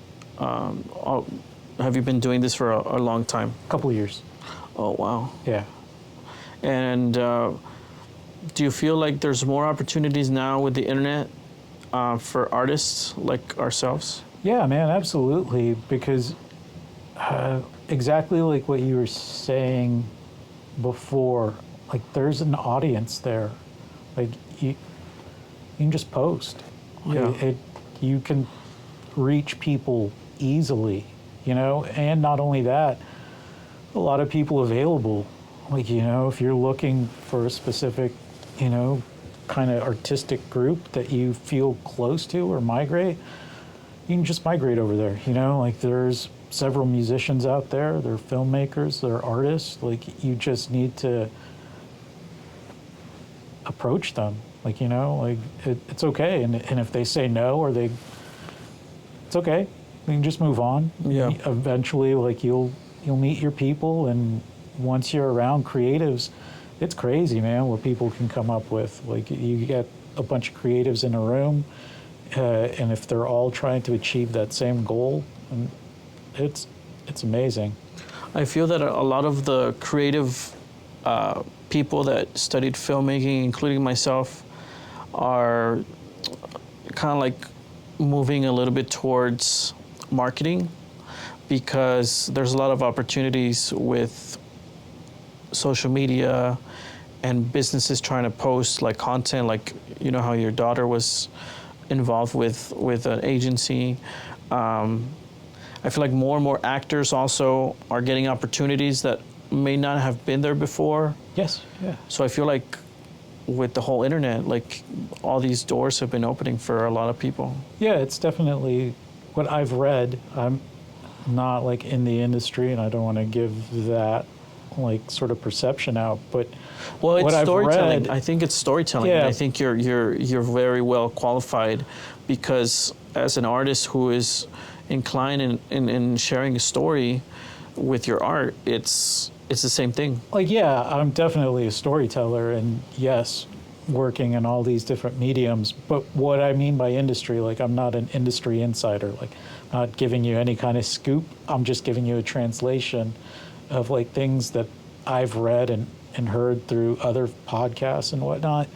doing this for a long time? A couple of years. Oh wow. Yeah. And do you feel like there's more opportunities now with the internet for artists like ourselves? Yeah, man, absolutely. Because exactly like what you were saying before, like there's an audience there. Like you can just post. Yeah. You can reach people easily, you know, and not only that, a lot of people available. Like, you know, if you're looking for a specific, you know, kind of artistic group that you feel close to or migrate, you can just migrate over there, you know, like there's several musicians out there, they're filmmakers, they're artists, like you just need to approach them, like, you know, like it's okay. And if they say no, or it's okay, you can just move on. Yeah. Eventually, like you'll meet your people, and once you're around creatives, it's crazy, man, what people can come up with. Like you get a bunch of creatives in a room, and if they're all trying to achieve that same goal, and it's amazing. I feel that a lot of the creative people that studied filmmaking, including myself, are kind of like moving a little bit towards marketing, because there's a lot of opportunities with social media and businesses trying to post like content, like, you know, how your daughter was involved with an agency. I feel like more and more actors also are getting opportunities that may not have been there before. Yes, yeah. So I feel like with the whole internet, like all these doors have been opening for a lot of people. Yeah, it's definitely what I've read. I'm not like in the industry, and I don't want to give that like sort of perception out, but well, it's what storytelling. I've read, I think it's storytelling. Yeah. And I think you're very well qualified, because as an artist who is inclined in sharing a story with your art, it's the same thing. like, yeah, I'm definitely a storyteller, and yes, working in all these different mediums. But what I mean by industry, like I'm not an industry insider, like not giving you any kind of scoop. I'm just giving you a translation of like things that I've read and heard through other podcasts and whatnot.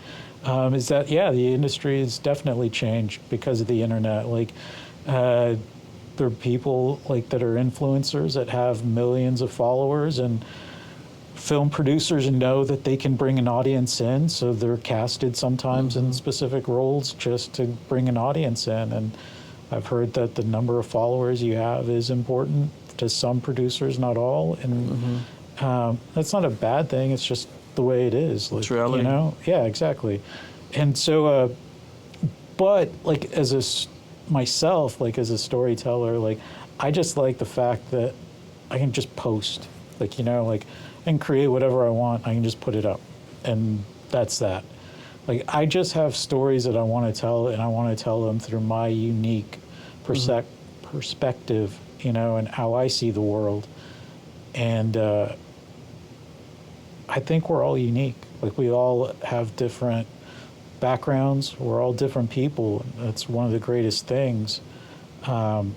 Is that, yeah, the industry has definitely changed because of the internet. Like there are people like that are influencers that have millions of followers, and film producers know that they can bring an audience in, so they're casted sometimes in specific roles just to bring an audience in. And I've heard that the number of followers you have is important to some producers, not all. And that's not a bad thing. It's just the way it is. Like, It's reality. you know? Yeah, exactly. And so, but like myself, like as a storyteller, like I just like the fact that I can just post, like, you know, like I can create whatever I want. I can just put it up, and that's that. Like I just have stories that I want to tell, and I want to tell them through my unique perspective, you know, and how I see the world. And I think we're all unique. Like, we all have different backgrounds. We're all different people. That's one of the greatest things. So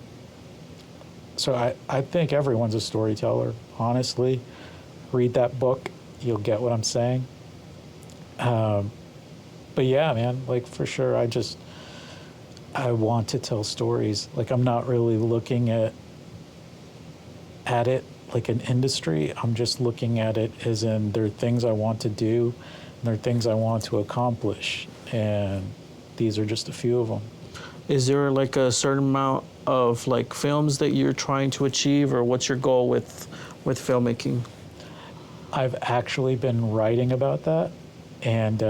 I think everyone's a storyteller, honestly. Read that book, you'll get what I'm saying. But yeah, man, like, for sure, I want to tell stories. Like, I'm not really looking at it like an industry. I'm just looking at it as in, there are things I want to do, and there are things I want to accomplish, and these are just a few of them. Is there like a certain amount of like films that you're trying to achieve, or what's your goal with filmmaking? I've actually been writing about that, and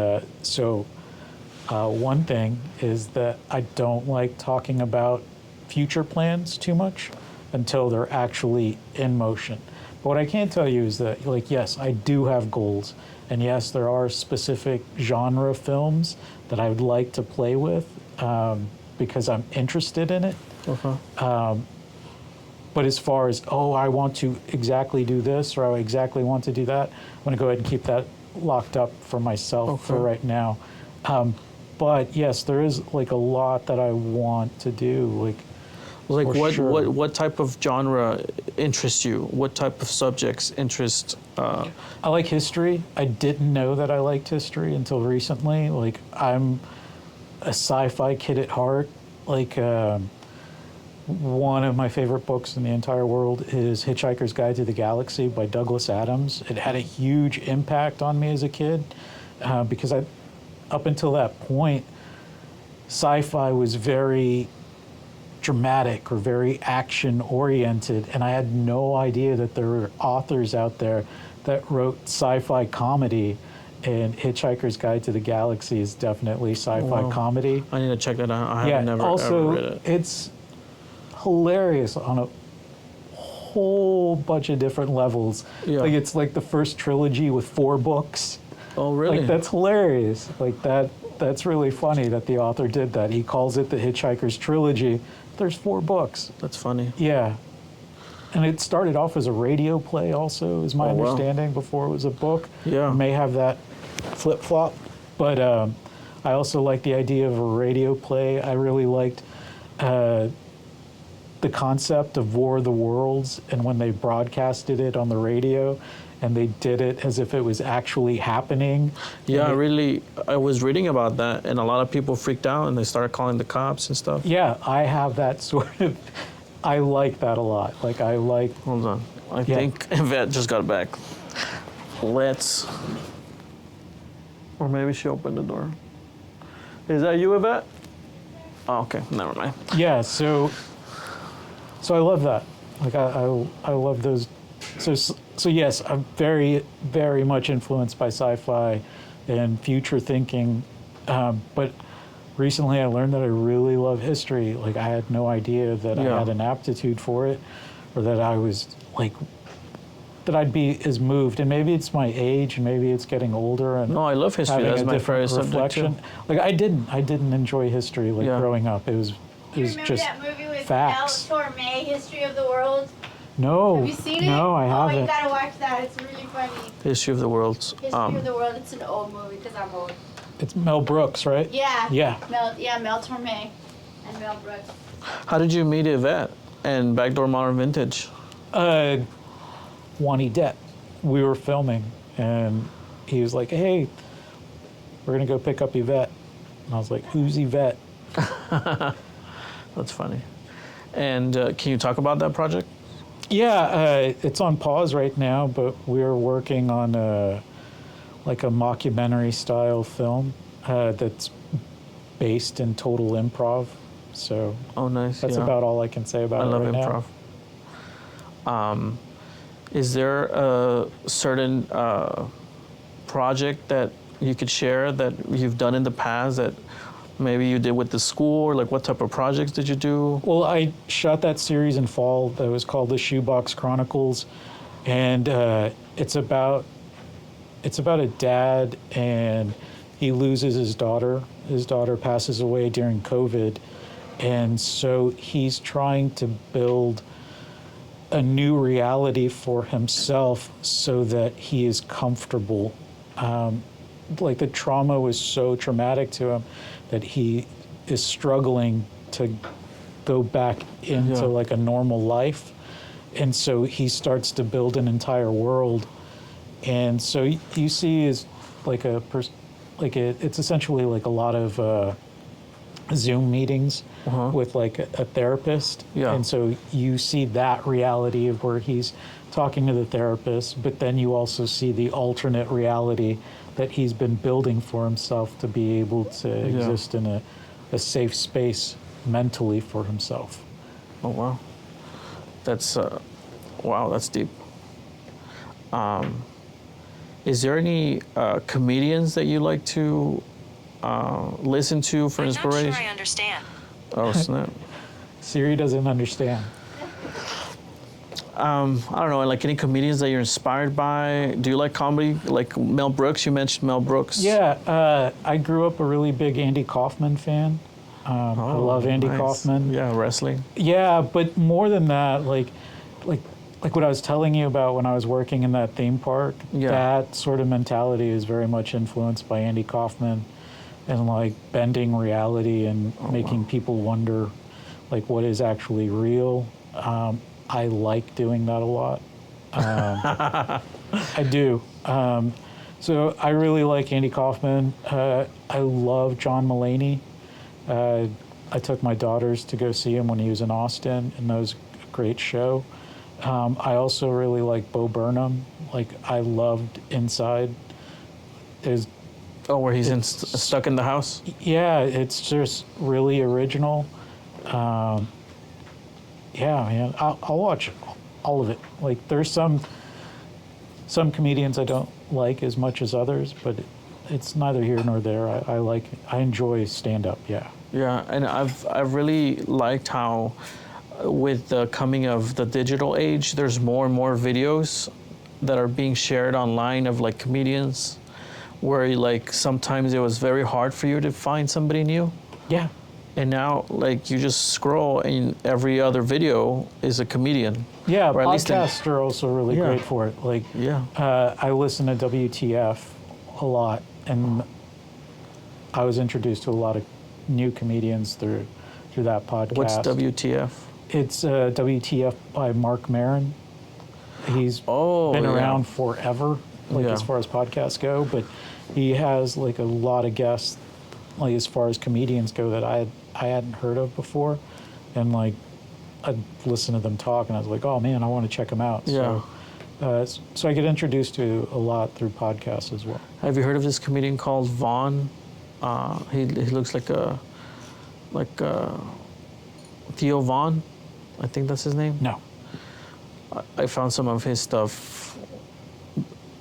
one thing is that I don't like talking about future plans too much until they're actually in motion. But what I can tell you is that, like, yes, I do have goals, and yes, there are specific genre films that I would like to play with, because I'm interested in it. But as far as, I want to exactly do this, or I exactly want to do that, I'm going to go ahead and keep that locked up for myself for right now. But yes, there is like a lot that I want to do. Like Sure. what type of genre interests you? What type of subjects interest? I like history. I didn't know that I liked history until recently. Like, I'm a sci-fi kid at heart. Like, one of my favorite books in the entire world is Hitchhiker's Guide to the Galaxy by Douglas Adams. It had a huge impact on me as a kid, because up until that point, sci-fi was very dramatic or very action-oriented, and I had no idea that there were authors out there that wrote sci-fi comedy, and Hitchhiker's Guide to the Galaxy is definitely sci-fi comedy. I need to check that out. I haven't ever read it. It's hilarious on a whole bunch of different levels. Yeah. Like, it's like the first trilogy with 4 books. Oh, really? Like, that's hilarious. Like, that's really funny that the author did that. He calls it the Hitchhiker's Trilogy. There's 4 books. That's funny. Yeah. And it started off as a radio play also, is my understanding, before it was a book. Yeah. It may have that flip-flop. But I also like the idea of a radio play. I really liked the concept of War of the Worlds, and when they broadcasted it on the radio, and they did it as if it was actually happening. Yeah, I was reading about that, and a lot of people freaked out, and they started calling the cops and stuff. Yeah, I have that sort of, I like that a lot. Like, I like... Hold on. I think Yvette just got back. Or maybe she opened the door. Is that you, Yvette? Oh, okay, never mind. Yeah, so I love that. Like, I love those. So yes, I'm very, very much influenced by sci-fi and future thinking. But recently I learned that I really love history. Like, I had no idea that I had an aptitude for it, or that I was like, that I'd be as moved. And maybe it's my age, and maybe it's getting older. And no, I love history. That's my favorite subject too. Like, I didn't enjoy history growing up. It was just that movie with facts. Mel Torme, History of the World? No. Have you seen it? No, I haven't. Oh, you gotta watch that. It's really funny. History of the World. History of the World. It's an old movie because I'm old. It's Mel Brooks, right? Yeah. Yeah. Mel Torme and Mel Brooks. How did you meet Yvette and Backdoor Modern Vintage? Juan Depp. We were filming, and he was like, "Hey, we're gonna go pick up Yvette." And I was like, "Who's Yvette?" That's funny. And can you talk about that project? Yeah, it's on pause right now, but we're working on a mockumentary style film that's based in total improv. So nice. That's about all I can say about it right now. I love improv. Is there a certain project that you could share that you've done in the past that maybe you did with the school, or like what type of projects did you do? Well, I shot that series in fall that was called the Shoebox Chronicles, and it's about a dad, and he loses his daughter. His daughter passes away during COVID, and so he's trying to build a new reality for himself so that he is comfortable. Like the trauma was so traumatic to him that he is struggling to go back into like a normal life. And so he starts to build an entire world. And so you see is like it's essentially like a lot of Zoom meetings with like a therapist. Yeah. And so you see that reality of where he's talking to the therapist, but then you also see the alternate reality that he's been building for himself to be able to exist in a safe space mentally for himself. Oh, wow. That's, that's deep. Is there any comedians that you like to listen to for inspiration? I'm not sure I understand. Oh, snap. Siri doesn't understand. I don't know, like any comedians that you're inspired by? Do you like comedy? Like Mel Brooks? You mentioned Mel Brooks. Yeah, I grew up a really big Andy Kaufman fan. I love Andy Kaufman. Yeah, wrestling. Yeah, but more than that, like what I was telling you about when I was working in that theme park, that sort of mentality is very much influenced by Andy Kaufman and like bending reality and making people wonder like what is actually real. I like doing that a lot. I do. So I really like Andy Kaufman. I love John Mulaney. I took my daughters to go see him when he was in Austin, and that was a great show. I also really like Bo Burnham. Like I loved Inside. Where he's stuck in the house? Yeah, it's just really original. Yeah, man, I'll watch all of it. Like there's some comedians I don't like as much as others, but it's neither here nor there. I enjoy stand-up, yeah. Yeah, and I've really liked how with the coming of the digital age, there's more and more videos that are being shared online of like comedians where like sometimes it was very hard for you to find somebody new. Yeah. And now like you just scroll and every other video is a comedian. Yeah, or at least podcasts are also really great for it. Like I listen to WTF a lot, and I was introduced to a lot of new comedians through that podcast. What's WTF? It's WTF by Mark Maron. He's been around forever, like as far as podcasts go, but he has like a lot of guests, like as far as comedians go, that I hadn't heard of before, and like I'd listen to them talk, and I was like, oh man, I want to check them out. Yeah. So I get introduced to a lot through podcasts as well. Have you heard of this comedian called Vaughn? He looks like Theo Vaughn, I think that's his name. No. I found some of his stuff.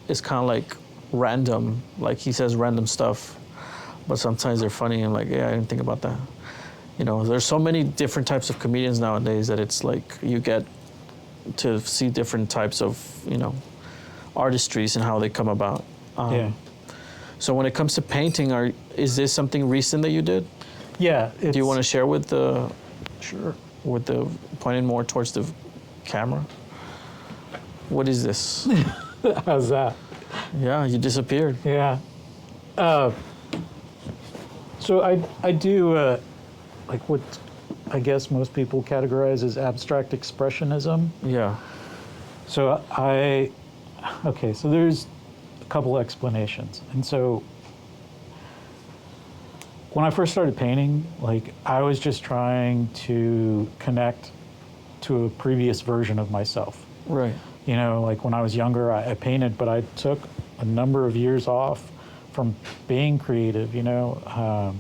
It's kind of like random, like he says random stuff, but sometimes they're funny and like, yeah, I didn't think about that. You know, there's so many different types of comedians nowadays that it's like you get to see different types of, you know, artistries and how they come about. So when it comes to painting, is this something recent that you did? Yeah. Do you want to share with the, with the pointing more towards the camera? What is this? How's that? Yeah, you disappeared. Yeah. So I do like what I guess most people categorize as abstract expressionism. Yeah. So so there's a couple explanations. And so when I first started painting, like I was just trying to connect to a previous version of myself. Right. You know, like when I was younger, I painted, but I took a number of years off from being creative, you know.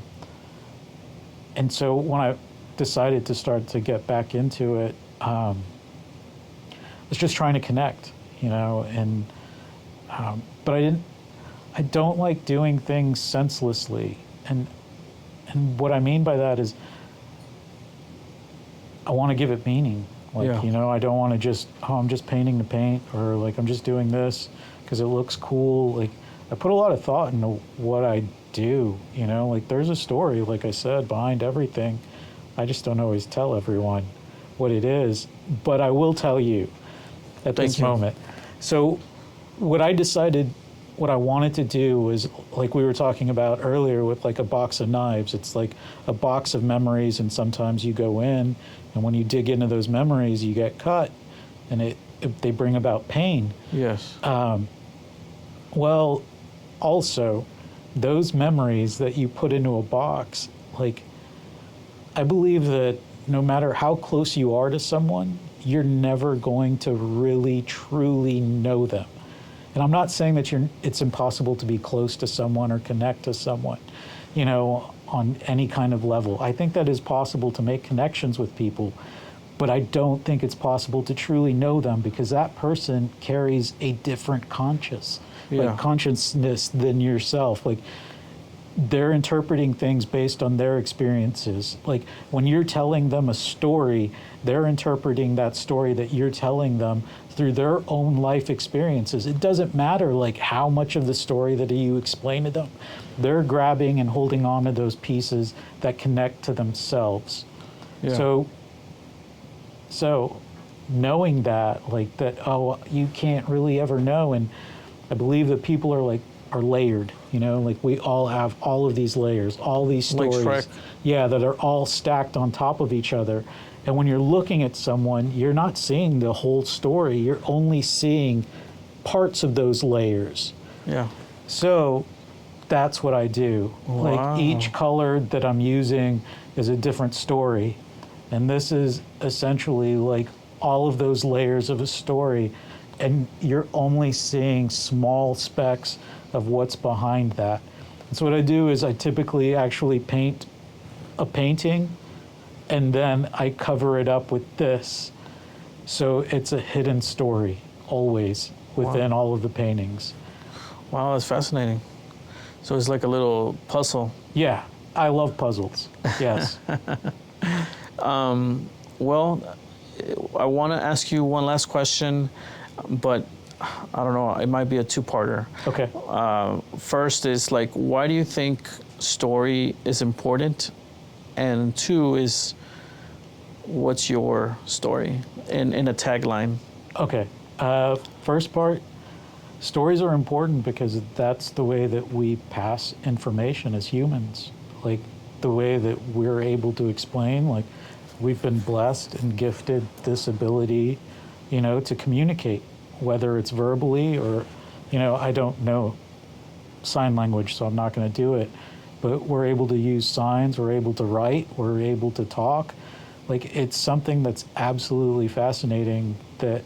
And so when I decided to start to get back into it, I was just trying to connect, you know, and but I don't like doing things senselessly. And what I mean by that is I want to give it meaning. Like, you know, I don't want to just, I'm just painting to paint, or like I'm just doing this because it looks cool. Like I put a lot of thought into what I do, you know, like there's a story, like I said, behind everything. I just don't always tell everyone what it is. But I will tell you at Thank this you. moment. So what I decided, what I wanted to do was, like we were talking about earlier with like a box of knives, it's like a box of memories, and sometimes you go in, and when you dig into those memories, you get cut, and they bring about pain. Yes. Well, also, those memories that you put into a box, like, I believe that no matter how close you are to someone, you're never going to really, truly know them. And I'm not saying that it's impossible to be close to someone or connect to someone, you know, on any kind of level. I think that is possible to make connections with people, but I don't think it's possible to truly know them, because that person carries a different consciousness than yourself. Like, they're interpreting things based on their experiences. Like, when you're telling them a story, they're interpreting that story that you're telling them through their own life experiences. It doesn't matter like how much of the story that you explain to them. They're grabbing and holding on to those pieces that connect to themselves. Yeah. So knowing that, like that, oh, you can't really ever know. And I believe that people are layered, you know, like we all have all of these layers, all these Like stories. Shrek. Yeah, that are all stacked on top of each other. And when you're looking at someone, you're not seeing the whole story. You're only seeing parts of those layers. Yeah. So that's what I do. Wow. Like, each color that I'm using is a different story. And this is essentially like all of those layers of a story. And you're only seeing small specks of what's behind that. And so what I do is I typically actually paint a painting, and then I cover it up with this. So it's a hidden story always within all of the paintings. Wow, that's fascinating. So it's like a little puzzle. Yeah, I love puzzles. Yes. Well, I want to ask you one last question, but I don't know, it might be a two-parter. Okay. First is like, why do you think story is important? And two is, what's your story in a tagline? Okay. First part, stories are important because that's the way that we pass information as humans. Like, the way that we're able to explain, like, we've been blessed and gifted this ability, you know, to communicate, whether it's verbally or, you know, I don't know sign language, so I'm not going to do it. But we're able to use signs, we're able to write, we're able to talk. Like, it's something that's absolutely fascinating that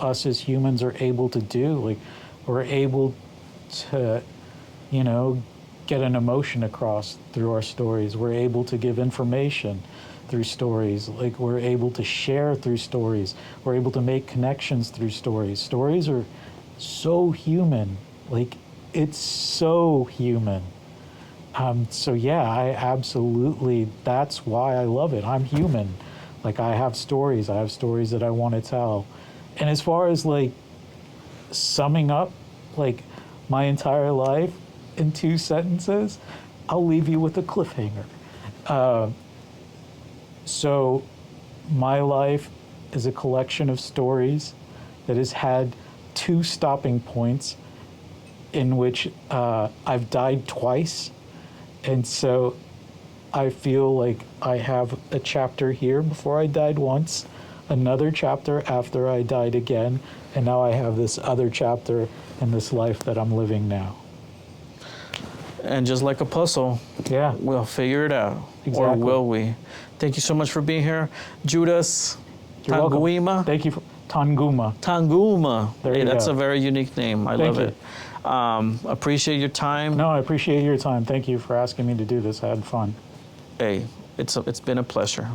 us as humans are able to do. Like, we're able to, you know, get an emotion across through our stories. We're able to give information through stories. Like, we're able to share through stories. We're able to make connections through stories. Stories are so human. Like, it's so human. So yeah, I absolutely, that's why I love it. I'm human. Like, I have stories that I want to tell. And as far as like summing up like my entire life in 2 sentences, I'll leave you with a cliffhanger. So my life is a collection of stories that has had 2 stopping points in which I've died twice. And so I feel like I have a chapter here before I died once, another chapter after I died again, and now I have this other chapter in this life that I'm living now. And just like a puzzle, Yeah. we'll figure it out. Or Exactly. will we? Thank you so much for being here. Judas You're welcome. Tanguma. Thank you for Tanguma. Tanguma. There Hey, you that's go. a very unique name. I Thank love you. it. Appreciate your time. No, I appreciate your time. Thank you for asking me to do this. I had fun. Hey, it's been a pleasure.